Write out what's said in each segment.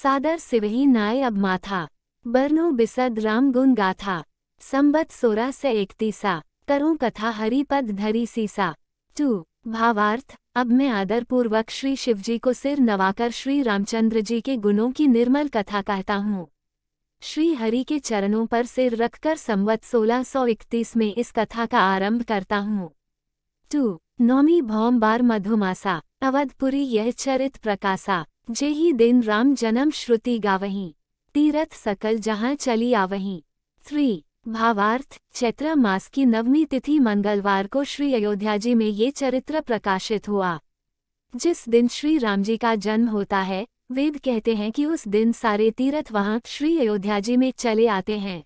सादर सिवही नाय अब माथा, बरनो बिसद राम गुण गाथा, संबत 1631 करूं कथा हरिपद धरी सीसा। 2 भावार्थ। अब मैं आदरपूर्वक श्री शिवजी को सिर नवाकर श्री रामचंद्र जी के गुणों की निर्मल कथा कहता हूँ। श्री हरि के चरणों पर सिर रखकर संवत 1631 में इस कथा का आरंभ करता हूँ। 2 नौमी भौम बार मधुमासा, अवधपुरी यह चरित प्रकाशा, जेहि दिन राम जन्म श्रुति गावहीं, तीरथ सकल जहाँ चली आवहीं। 3 भावार्थ। चैत्र मास की नवमी तिथि मंगलवार को श्री अयोध्या जी में ये चरित्र प्रकाशित हुआ। जिस दिन श्री राम जी का जन्म होता है, वेद कहते हैं कि उस दिन सारे तीर्थ वहां श्री अयोध्या जी में चले आते हैं।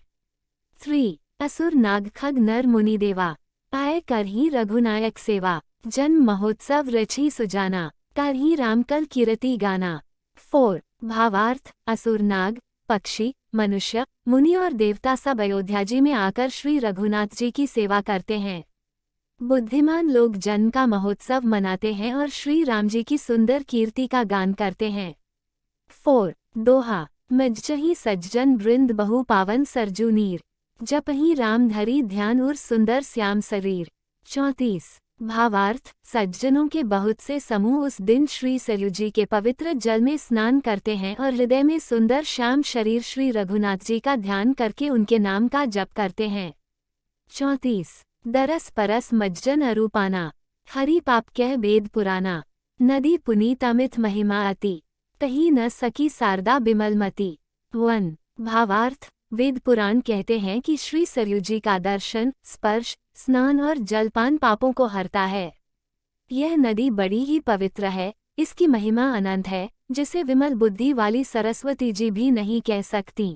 3 असुर नाग खग नर मुनि देवा, आए करही रघुनायक सेवा, जन्म महोत्सव रची सुजाना, करही रामकल कीर्ति गाना। 4 भावार्थ। असुर नाग, पक्षी, मनुष्य, मुनि और देवता सब अयोध्या जी में आकर श्री रघुनाथ जी की सेवा करते हैं। बुद्धिमान लोग जन्म का महोत्सव मनाते हैं और श्री राम जी की सुंदर कीर्ति का गान करते हैं। 4 दोहा। मज्जही सज्जन वृंद बहु पावन सरजू नीर, जपही राम धरी ध्यान उर सुंदर श्याम शरीर। 34 भावार्थ। सज्जनों के बहुत से समूह उस दिन श्री सरयू जी के पवित्र जल में स्नान करते हैं और हृदय में सुंदर श्याम शरीर श्री रघुनाथ जी का ध्यान करके उनके नाम का जप करते हैं। 34 दरस परस मज्जन अरूपाना, हरि पाप कह वेद पुराना, नदी पुनीत अमित महिमा अति, तही न सकी शारदा बिमलमती। 1 भावार्थ। वेद पुराण कहते हैं कि श्री सरयू जी का दर्शन, स्पर्श, स्नान और जलपान पापों को हरता है। यह नदी बड़ी ही पवित्र है, इसकी महिमा अनंत है, जिसे विमल बुद्धि वाली सरस्वती जी भी नहीं कह सकती।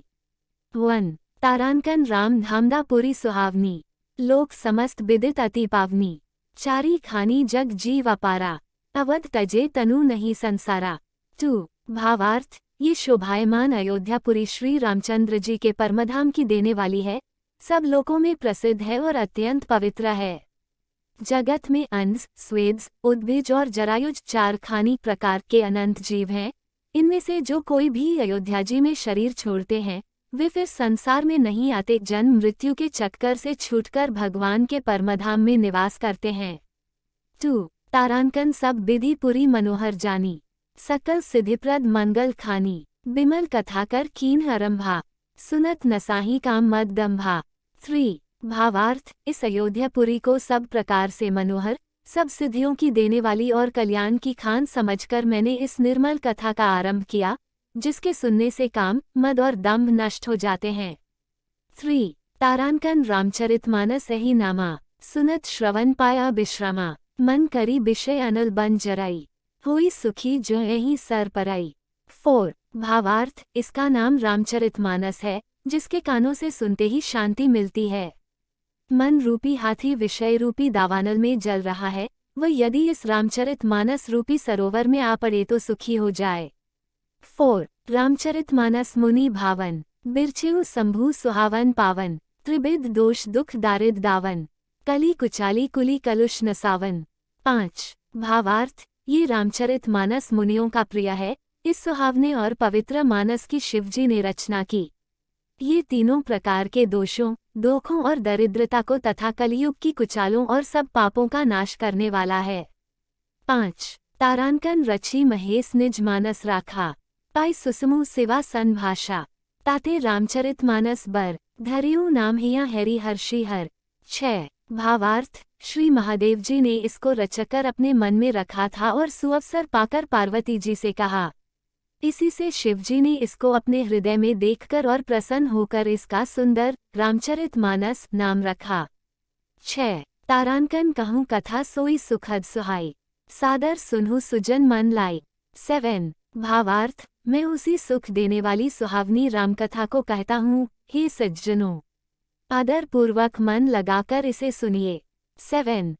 1 तारांकन राम धामदापुरी सुहावनी, लोक समस्त विदित अति पावनी, चारी खानी जग जीव अपारा, अवध तजे तनु नहीं संसारा। 2 भावार्थ। ये शोभायमान अयोध्यापुरी श्री रामचंद्र जी के परमधाम की देने वाली है, सब लोकों में प्रसिद्ध है और अत्यंत पवित्र है। जगत में अंश, स्वेद्स, उद्भिज और जरायुज 4 खानी प्रकार के अनंत जीव हैं। इनमें से जो कोई भी अयोध्या जी में शरीर छोड़ते हैं, वे फिर संसार में नहीं आते, जन्म मृत्यु के चक्कर से छूटकर भगवान के परमधाम में निवास करते हैं। 2 तारांकन सब विधि पुरी मनोहर जानी, सकल सिद्धिप्रद मंगल खानी, बिमल कथाकर कीन आरंभा, सुनत नसाही काम मद दंभा। 3 भावार्थ। इस अयोध्यापुरी को सब प्रकार से मनोहर, सब सिद्धियों की देने वाली और कल्याण की खान समझकर मैंने इस निर्मल कथा का आरंभ किया, जिसके सुनने से काम, मद और दंभ नष्ट हो जाते हैं। 3 तारांकन रामचरितमानस यही नामा, सुनत श्रवण पाया विश्रामा, मन करी विषय अनल बन जराई, हुई सुखी जो यही सर पराई। 4 भावार्थ। इसका नाम रामचरितमानस है, जिसके कानों से सुनते ही शांति मिलती है। मन रूपी हाथी विषय रूपी दावानल में जल रहा है, वह यदि इस रामचरितमानस रूपी सरोवर में आ पड़े तो सुखी हो जाए। 4 रामचरितमानस मुनि भावन, बिरछेउ शंभु सुहावन पावन, त्रिविध दोष दुख दारिद दावन, कली कुचाली कुली कलुष नसावन। 5 भावार्थ। ये रामचरितमानस मुनियों का प्रिय है, इस सुहावने और पवित्र मानस की शिवजी ने रचना की। ये तीनों प्रकार के दोषों, दुखों और दरिद्रता को तथा कलियुग की कुचालों और सब पापों का नाश करने वाला है। 5 तारांकन रची महेश निज मानस राखा, पाई सुसमु सिवा सन भाषा, ताते रामचरितमानस बर, धरियु नाम हिया हैरी हर्षि हर। 6 भावार्थ। श्री महादेव जी ने इसको रचकर अपने मन में रखा था और सुअवसर पाकर पार्वती जी से कहा। इसी से शिवजी ने इसको अपने हृदय में देखकर और प्रसन्न होकर इसका सुंदर रामचरितमानस नाम रखा। 6 तारांकन कहूँ कथा सोई सुखद सुहाई, सादर सुनहु सुजन मन लाई। 7 भावार्थ। मैं उसी सुख देने वाली सुहावनी रामकथा को कहता हूँ, हे सज्जनों, आदर पूर्वक मन लगाकर इसे सुनिए। 7